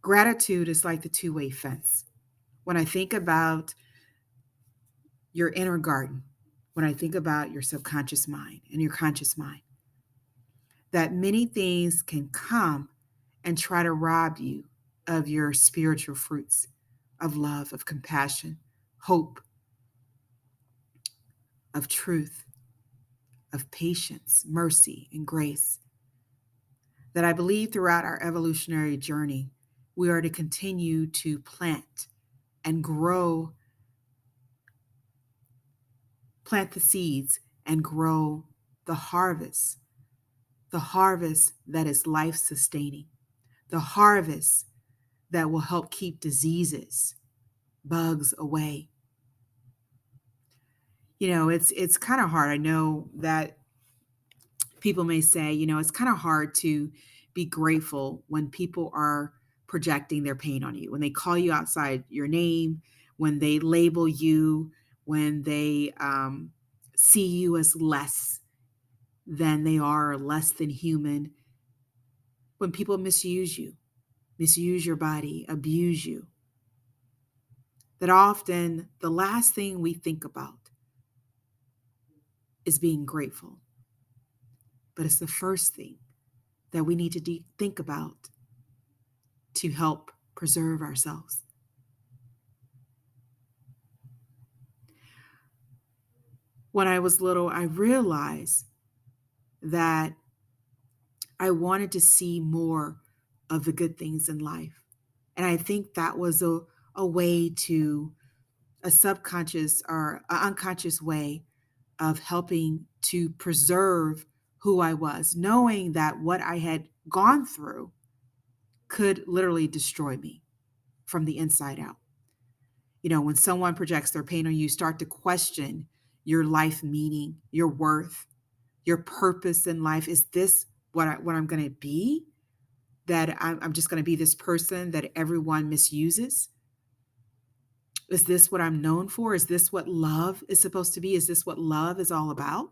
Gratitude is like the two-way fence. When I think about your inner garden, when I think about your subconscious mind and your conscious mind, that many things can come and try to rob you of your spiritual fruits of love, of compassion, hope, of truth, of patience, mercy, and grace. That I believe throughout our evolutionary journey, we are to continue to plant and plant the seeds and grow the harvest that is life sustaining, the harvest that will help keep diseases, bugs away. It's kind of hard. I know that people may say, it's kind of hard to be grateful when people are projecting their pain on you, when they call you outside your name, when they label you, when they see you as less than they are, less than human, when people misuse you, misuse your body, abuse you. That often the last thing we think about is being grateful. But it's the first thing that we need to think about to help preserve ourselves. When I was little, I realized that I wanted to see more of the good things in life. And I think that was a way to a subconscious or an unconscious way of helping to preserve who I was, knowing that what I had gone through could literally destroy me from the inside out. When someone projects their pain on you, start to question your life meaning, your worth, your purpose in life. Is this what I'm going to be? That I'm just going to be this person that everyone misuses? Is this what I'm known for? Is this what love is supposed to be? Is this what love is all about?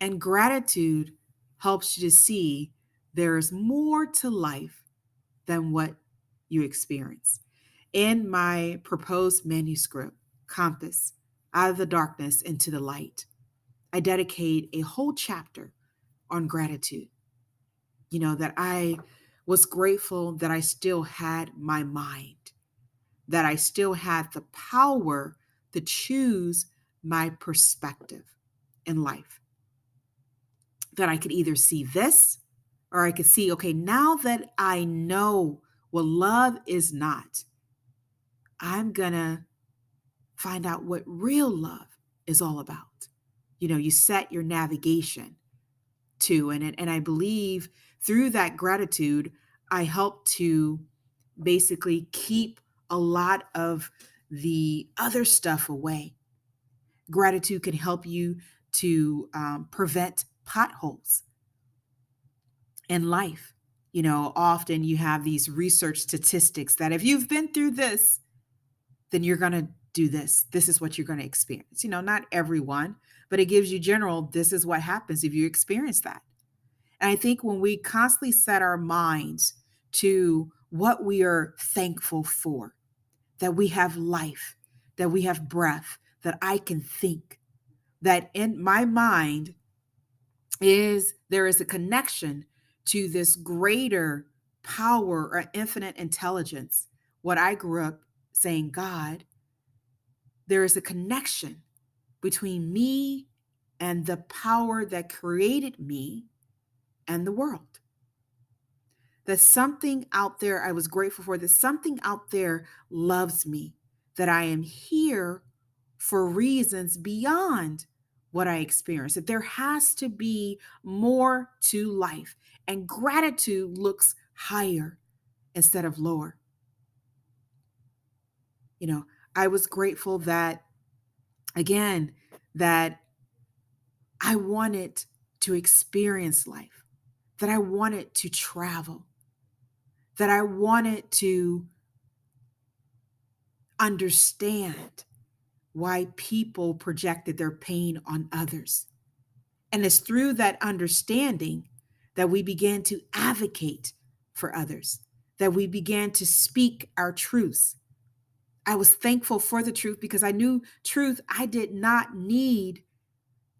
And gratitude helps you to see there is more to life than what you experience. In my proposed manuscript, Compass, Out of the Darkness into the Light, I dedicate a whole chapter on gratitude. That I was grateful that I still had my mind, that I still had the power to choose my perspective in life. That I could either see this or I could see, okay, now that I know what love is not, I'm going to find out what real love is all about. You set your navigation to, and I believe through that gratitude, I help to basically keep a lot of the other stuff away. Gratitude can help you to prevent potholes in life. Often you have these research statistics that if you've been through this, then you're going to do this. This is what you're going to experience. Not everyone, but it gives you general, this is what happens if you experience that. And I think when we constantly set our minds to what we are thankful for, that we have life, that we have breath, that I can think, that in my mind there is a connection to this greater power or infinite intelligence. What I grew up saying, God, there is a connection between me and the power that created me and the world. That something out there I was grateful for, that something out there loves me, that I am here for reasons beyond what I experienced, that there has to be more to life. And gratitude looks higher instead of lower. I was grateful that, again, that I wanted to experience life, that I wanted to travel, that I wanted to understand why people projected their pain on others. And it's through that understanding that we began to advocate for others, that we began to speak our truths. I was thankful for the truth because I knew truth. I did not need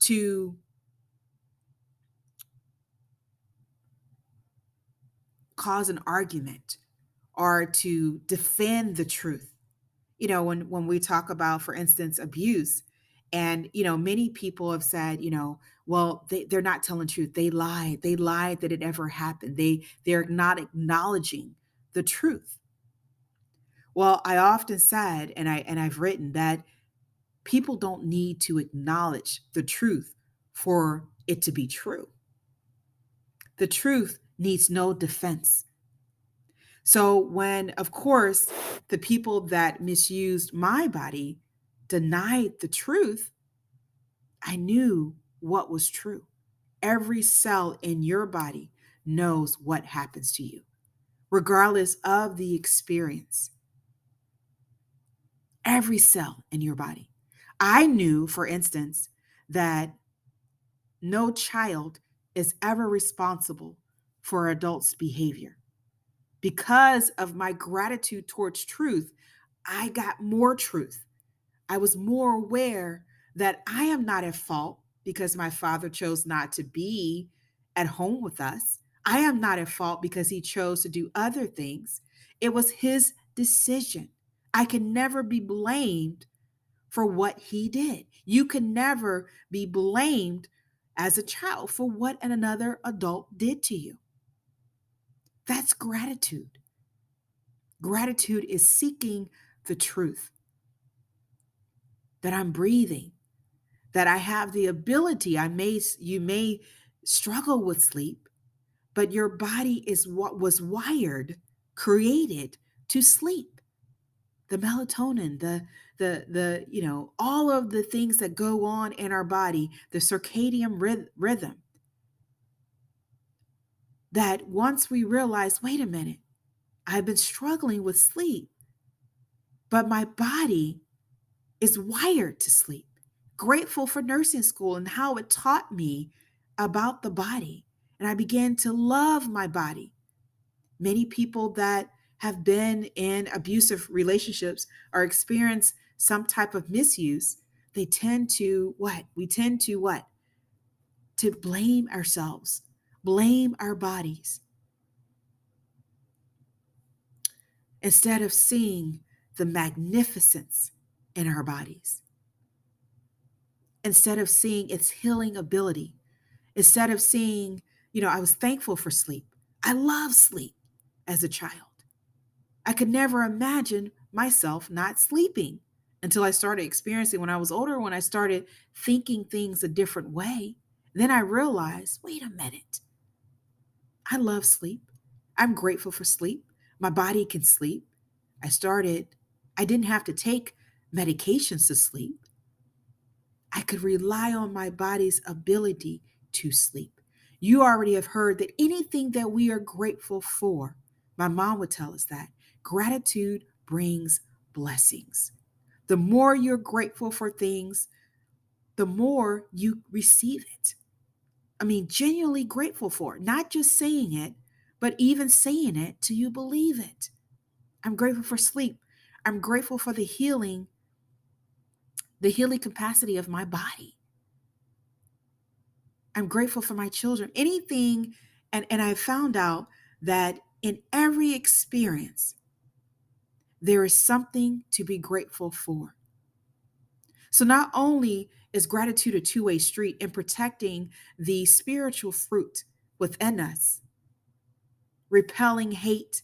to cause an argument or to defend the truth. When we talk about, for instance, abuse, and many people have said, well, they're not telling the truth. They lied that it ever happened. They're not acknowledging the truth. Well, I often said, and I've written that people don't need to acknowledge the truth for it to be true. The truth needs no defense. So when, of course, the people that misused my body denied the truth, I knew what was true. Every cell in your body knows what happens to you, regardless of the experience. Every cell in your body. I knew, for instance, that no child is ever responsible for adults' behavior. Because of my gratitude towards truth, I got more truth. I was more aware that I am not at fault because my father chose not to be at home with us. I am not at fault because he chose to do other things. It was his decision. I can never be blamed for what he did. You can never be blamed as a child for what another adult did to you. That's gratitude. Gratitude is seeking the truth, that I'm breathing, that I have the ability. You may struggle with sleep, but your body is what was wired, created to sleep. The melatonin, all of the things that go on in our body, the circadian rhythm, that once we realize, wait a minute, I've been struggling with sleep, but my body is wired to sleep. Grateful for nursing school and how it taught me about the body. And I began to love my body. Many people that have been in abusive relationships or experience some type of misuse, they tend to what? We tend to what? To blame ourselves, blame our bodies, instead of seeing the magnificence in our bodies, instead of seeing its healing ability, instead of seeing, I was thankful for sleep. I love sleep as a child. I could never imagine myself not sleeping until I started experiencing when I was older, when I started thinking things a different way. Then I realized, wait a minute, I love sleep. I'm grateful for sleep. My body can sleep. I didn't have to take medications to sleep. I could rely on my body's ability to sleep. You already have heard that anything that we are grateful for, my mom would tell us that gratitude brings blessings. The more you're grateful for things, the more you receive it. I mean, genuinely grateful for it, not just saying it, but even saying it till you believe it. I'm grateful for sleep. I'm grateful for the healing capacity of my body. I'm grateful for my children. Anything, and I found out that in every experience, there is something to be grateful for. So not only is gratitude a two-way street in protecting the spiritual fruit within us, repelling hate,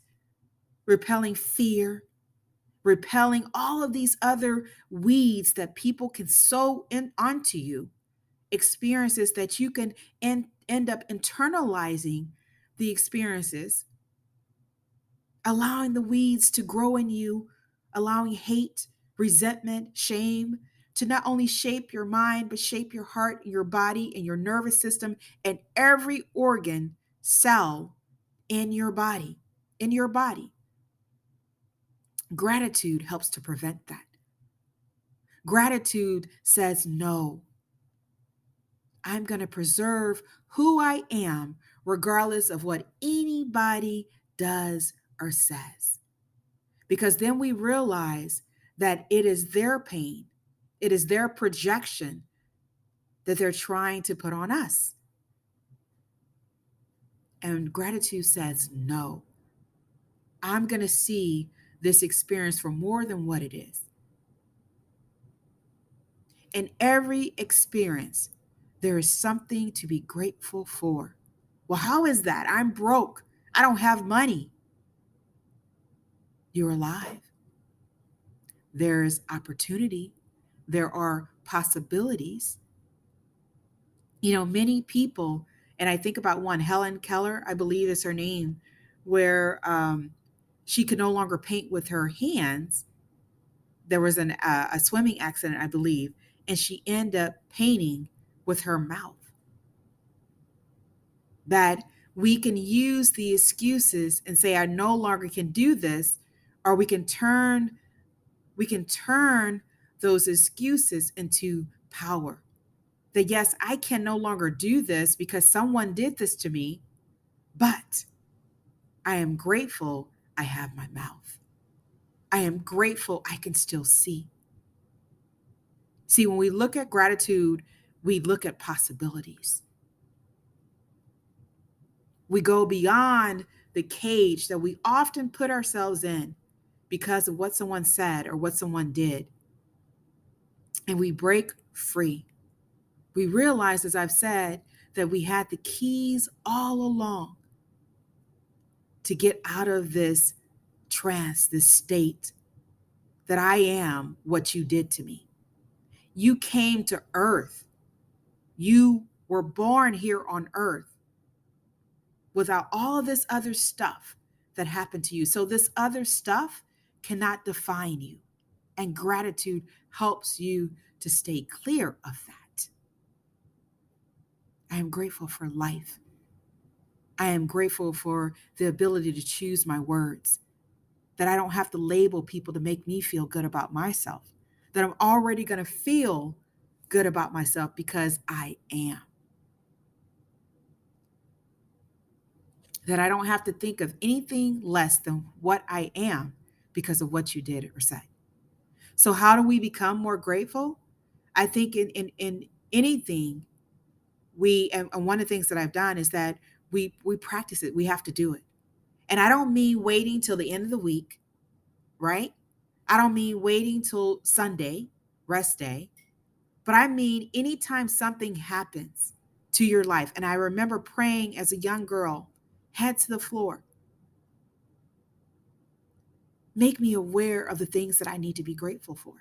repelling fear, repelling all of these other weeds that people can sow in onto you, experiences that you can end up internalizing the experiences, allowing the weeds to grow in you, allowing hate, resentment, shame to not only shape your mind, but shape your heart, your body, and your nervous system, and every organ, cell in your body. In your body. Gratitude helps to prevent that. Gratitude says, no, I'm going to preserve who I am, regardless of what anybody does or says. Because then we realize that it is their pain, it is their projection that they're trying to put on us. And gratitude says, no, I'm going to see this experience for more than what it is. In every experience, there is something to be grateful for. Well, how is that? I'm broke. I don't have money. You're alive. There's opportunity. There are possibilities. Many people, and I think about one, Helen Keller, I believe is her name, where she could no longer paint with her hands. There was a swimming accident, I believe, and she ended up painting with her mouth. That we can use the excuses and say, I no longer can do this, or we can turn those excuses into power. That yes, I can no longer do this because someone did this to me, but I am grateful I have my mouth. I am grateful I can still see. See, when we look at gratitude, we look at possibilities. We go beyond the cage that we often put ourselves in because of what someone said or what someone did. And we break free. We realize, as I've said, that we had the keys all along to get out of this trance, this state that I am what you did to me. You came to earth. You were born here on earth without all of this other stuff that happened to you. So this other stuff cannot define you. And gratitude helps you to stay clear of that. I am grateful for life. I am grateful for the ability to choose my words, that I don't have to label people to make me feel good about myself, that I'm already going to feel good about myself because I am. That I don't have to think of anything less than what I am because of what you did or said. So how do we become more grateful? I think in anything and one of the things that I've done is that we practice it. We have to do it. And I don't mean waiting till the end of the week, right? I don't mean waiting till Sunday, rest day, but I mean anytime something happens to your life. And I remember praying as a young girl, head to the floor. Make me aware of the things that I need to be grateful for.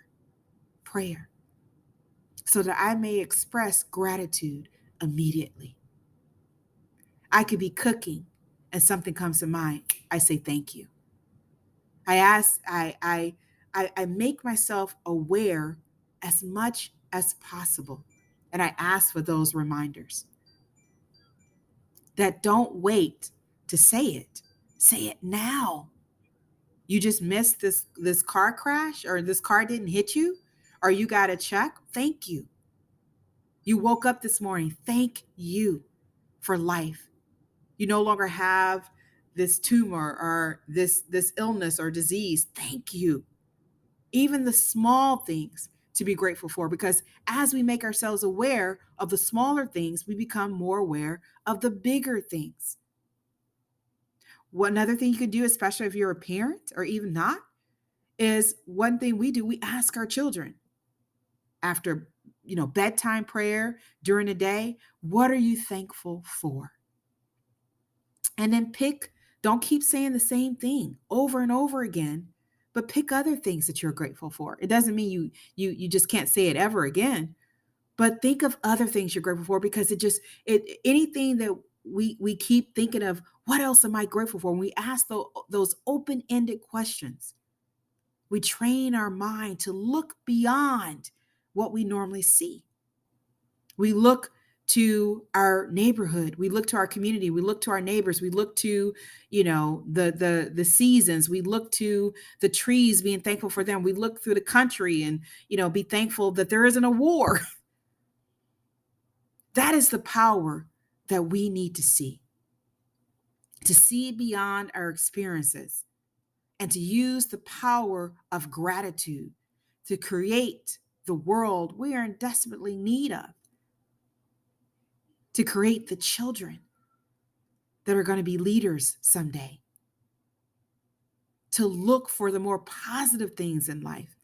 Prayer. So that I may express gratitude immediately. I could be cooking and something comes to mind. I say thank you. I make myself aware as much as possible. And I ask for those reminders that don't wait to say it. Say it now. You just missed this car crash, or this car didn't hit you, or you got a check. Thank you. You woke up this morning. Thank you for life. You no longer have this tumor or this illness or disease. Thank you. Even the small things to be grateful for, because as we make ourselves aware of the smaller things, we become more aware of the bigger things. One other thing you can do, especially if you're a parent or even not, is one thing we do, we ask our children after, bedtime prayer during the day, what are you thankful for? And then don't keep saying the same thing over and over again, but pick other things that you're grateful for. It doesn't mean you just can't say it ever again, but think of other things you're grateful for, because anything that we keep thinking of, what else am I grateful for? When we ask those open-ended questions, we train our mind to look beyond what we normally see. We look to our neighborhood, we look to our community, we look to our neighbors, we look to, the seasons, we look to the trees, being thankful for them. We look through the country and, be thankful that there isn't a war. That is the power that we need to see. to see beyond our experiences, and to use the power of gratitude to create the world we are in desperately need of, to create the children that are going to be leaders someday, to look for the more positive things in life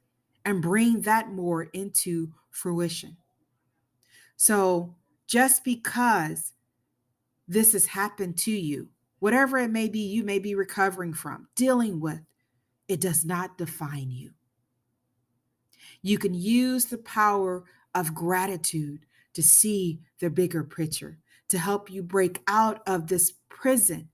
and bring that more into fruition. So just because this has happened to you, whatever it may be, you may be recovering from, dealing with, it does not define you. You can use the power of gratitude to see the bigger picture, to help you break out of this prison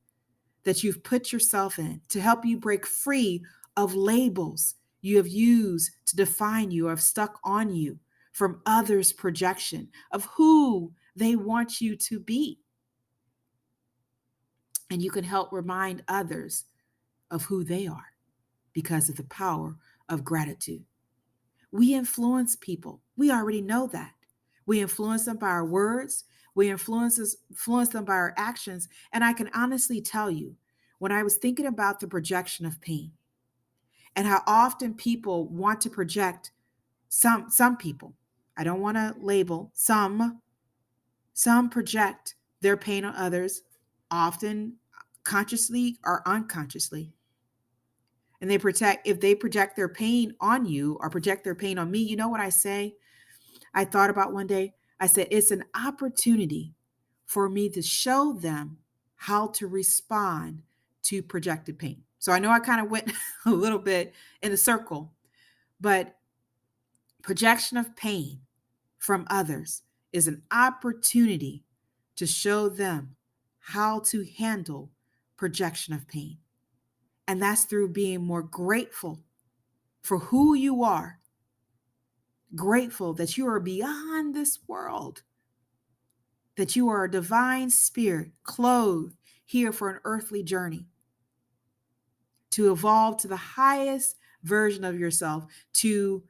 that you've put yourself in, to help you break free of labels you have used to define you or have stuck on you from others' projection of who they want you to be. And you can help remind others of who they are because of the power of gratitude. We influence people. We already know that. We influence them by our words. We influence them by our actions. And I can honestly tell you, when I was thinking about the projection of pain and how often people want to project, some people, I don't want to label, some project their pain on others, often consciously or unconsciously. And if they project their pain on you or project their pain on me, you know what I say? I thought about one day, I said, it's an opportunity for me to show them how to respond to projected pain. So I know I kind of went a little bit in a circle, but projection of pain from others is an opportunity to show them how to handle projection of pain. And that's through being more grateful for who you are, grateful that you are beyond this world, that you are a divine spirit clothed here for an earthly journey, to evolve to the highest version of yourself, to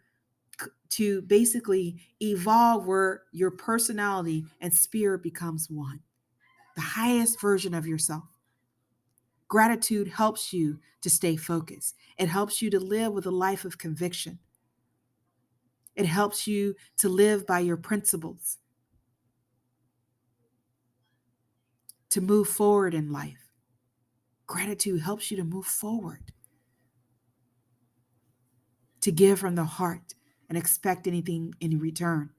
basically evolve where your personality and spirit becomes one, the highest version of yourself. Gratitude helps you to stay focused. It helps you to live with a life of conviction. It helps you to live by your principles, to move forward in life. Gratitude helps you to move forward, to give from the heart and expect anything in return,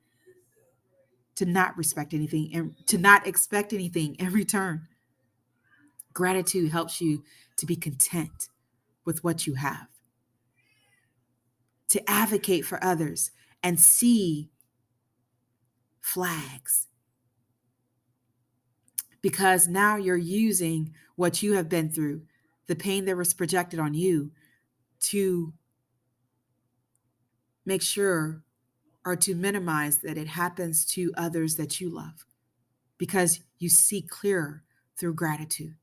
to not respect anything and to not expect anything in return. Gratitude helps you to be content with what you have, to advocate for others and see flags, because now you're using what you have been through, the pain that was projected on you, to make sure or to minimize that it happens to others that you love, because you see clearer through gratitude.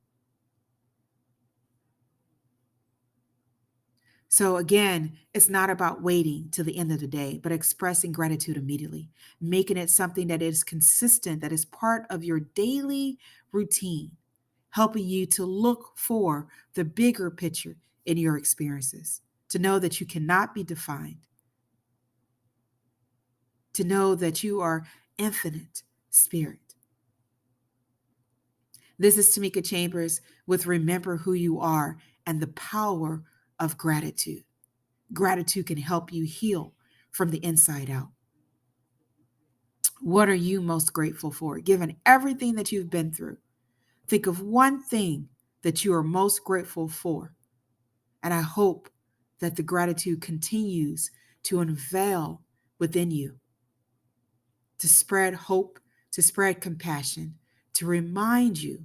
So again, it's not about waiting till the end of the day, but expressing gratitude immediately, making it something that is consistent, that is part of your daily routine, helping you to look for the bigger picture in your experiences, to know that you cannot be defined, to know that you are infinite spirit. This is Tamika Chambers with Remember Who You Are and the Power of Gratitude. Gratitude can help you heal from the inside out. What are you most grateful for? Given everything that you've been through, think of one thing that you are most grateful for. And I hope that the gratitude continues to unveil within you, to spread hope, to spread compassion, to remind you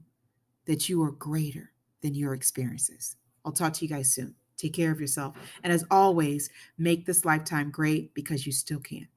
that you are greater than your experiences. I'll talk to you guys soon. Take care of yourself. And as always, make this lifetime great because you still can.